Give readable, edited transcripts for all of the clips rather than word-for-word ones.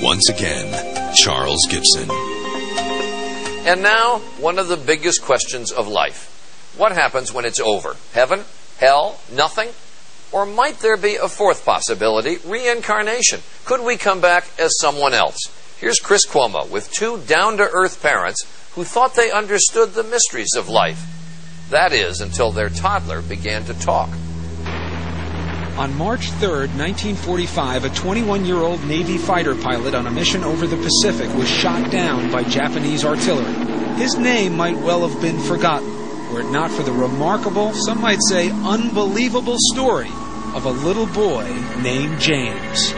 Once again, Charles Gibson. And now, one of the biggest questions of life. What happens when it's over? Heaven? Hell? Nothing? Or might there be a fourth possibility, reincarnation? Could we come back as someone else? Here's Chris Cuomo with two down-to-earth parents who thought they understood the mysteries of life. That is, until their toddler began to talk. On March 3rd, 1945, a 21-year-old Navy fighter pilot on a mission over the Pacific was shot down by Japanese artillery. His name might well have been forgotten, were it not for the remarkable, some might say unbelievable story of a little boy named James.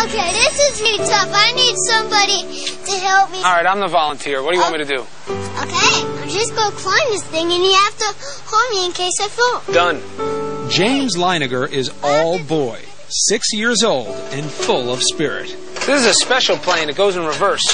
Okay, this is me tough. I need somebody to help me. All right, I'm the volunteer. What do you want me to do? Okay, I'm just going to climb this thing, and you have to hold me in case I fall. Done. James Leiniger is all boy, 6 years old, and full of spirit. This is a special plane. It goes in reverse.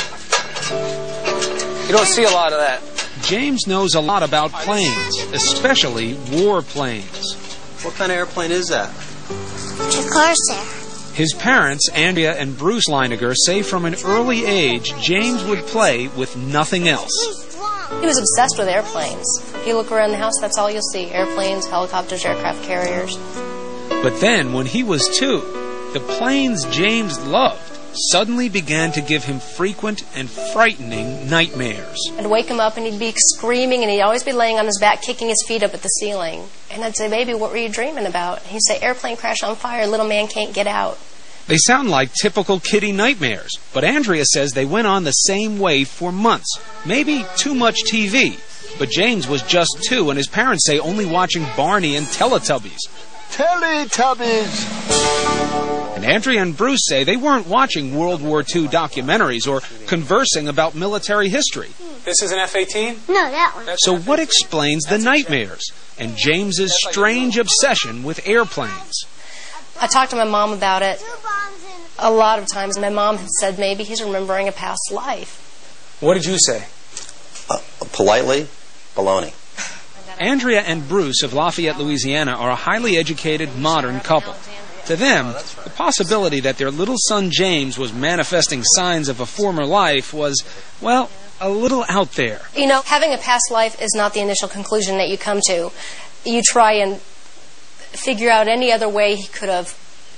You don't see a lot of that. James knows a lot about planes, especially warplanes. What kind of airplane is that? It's a Corsair. His parents, Andrea and Bruce Leiniger, say from an early age James would play with nothing else. He was obsessed with airplanes. If you look around the house, that's all you'll see. Airplanes, helicopters, aircraft carriers. But then, when he was 2, the planes James loved suddenly began to give him frequent and frightening nightmares. I'd wake him up and he'd be screaming, and he'd always be laying on his back, kicking his feet up at the ceiling. And I'd say, "Baby, what were you dreaming about?" He'd say, "Airplane crash on fire, little man can't get out." They sound like typical kiddie nightmares, but Andrea says they went on the same way for months. Maybe too much TV. But James was just 2, and his parents say only watching Barney and Teletubbies. Teletubbies! And Andrea and Bruce say they weren't watching World War II documentaries or conversing about military history. This is an F-18? No, that one. So what explains the nightmares and James's strange obsession with airplanes? I talked to my mom about it. A lot of times my mom had said maybe he's remembering a past life. What did you say? Politely, baloney. Andrea and Bruce of Lafayette, Louisiana are a highly educated, modern couple. To them, the possibility that their little son James was manifesting signs of a former life was, well, a little out there. You know, having a past life is not the initial conclusion that you come to. You try and figure out any other way he could have.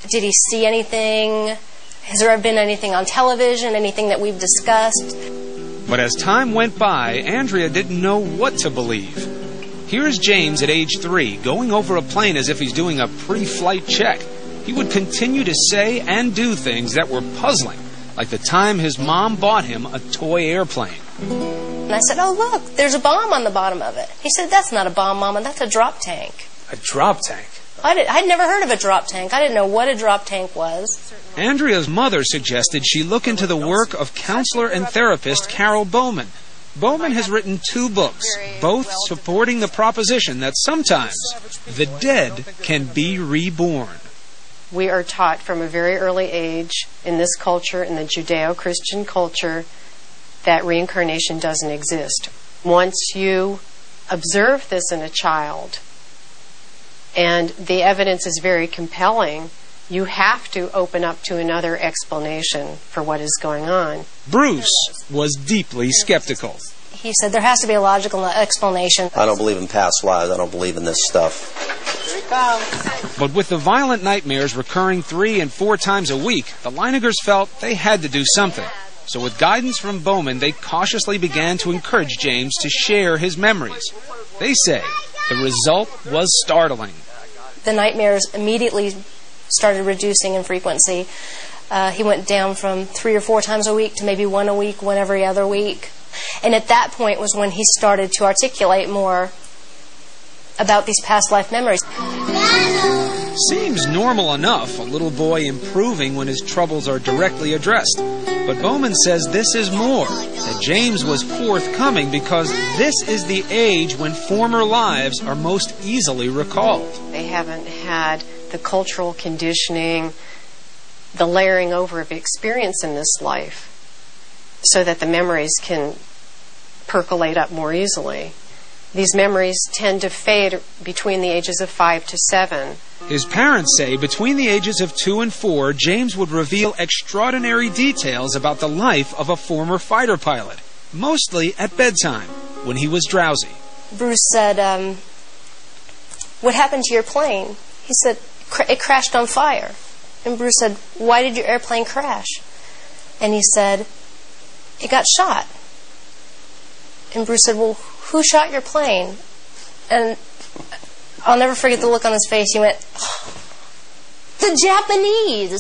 Did he see anything? Has there been anything on television, anything that we've discussed? But as time went by, Andrea didn't know what to believe. Here's James at age 3, going over a plane as if he's doing a pre-flight check. He would continue to say and do things that were puzzling, like the time his mom bought him a toy airplane. And I said, "Oh, look, there's a bomb on the bottom of it." He said, "That's not a bomb, Mama, that's a drop tank." A drop tank? I'd never heard of a drop tank. I didn't know what a drop tank was. Andrea's mother suggested she look into the work of counselor and therapist Carol Bowman. Bowman has written 2 books, both supporting the proposition that sometimes the dead can be reborn. We are taught from a very early age in this culture, in the Judeo-Christian culture, that reincarnation doesn't exist. Once you observe this in a child, and the evidence is very compelling, you have to open up to another explanation for what is going on. Bruce was deeply skeptical. He said there has to be a logical explanation. I don't believe in past lives. I don't believe in this stuff. But with the violent nightmares recurring 3 and 4 times a week, the Leinigers felt they had to do something. So with guidance from Bowman, they cautiously began to encourage James to share his memories. They say the result was startling. The nightmares immediately started reducing in frequency. He went down from 3 or 4 times a week to maybe 1 a week, 1 every other week. And at that point was when he started to articulate more about these past life memories. Seems normal enough, a little boy improving when his troubles are directly addressed. But Bowman says this is more, that James was forthcoming because this is the age when former lives are most easily recalled. They haven't had the cultural conditioning, the layering over of experience in this life, so that the memories can percolate up more easily. These memories tend to fade between the ages of 5 to 7. His parents say between the ages of 2 and 4, James would reveal extraordinary details about the life of a former fighter pilot, mostly at bedtime, when he was drowsy. Bruce said, "What happened to your plane?" He said, "It crashed on fire." And Bruce said, "Why did your airplane crash?" And he said, "It got shot." And Bruce said, "Well, who shot your plane?" And I'll never forget the look on his face. He went, "Oh, the Japanese!"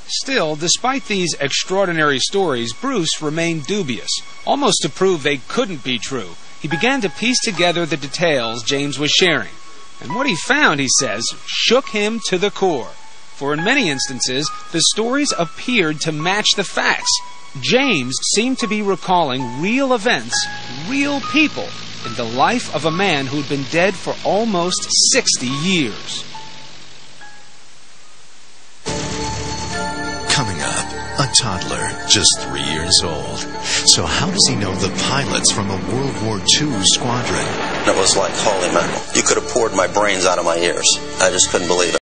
Still, despite these extraordinary stories, Bruce remained dubious, almost to prove they couldn't be true. He began to piece together the details James was sharing. And what he found, he says, shook him to the core. For in many instances, the stories appeared to match the facts. James seemed to be recalling real events, real people, in the life of a man who'd been dead for almost 60 years. Coming up, a toddler, just 3 years old. So how does he know the pilots from a World War II squadron? It was like, holy mackerel. You could have poured my brains out of my ears. I just couldn't believe it.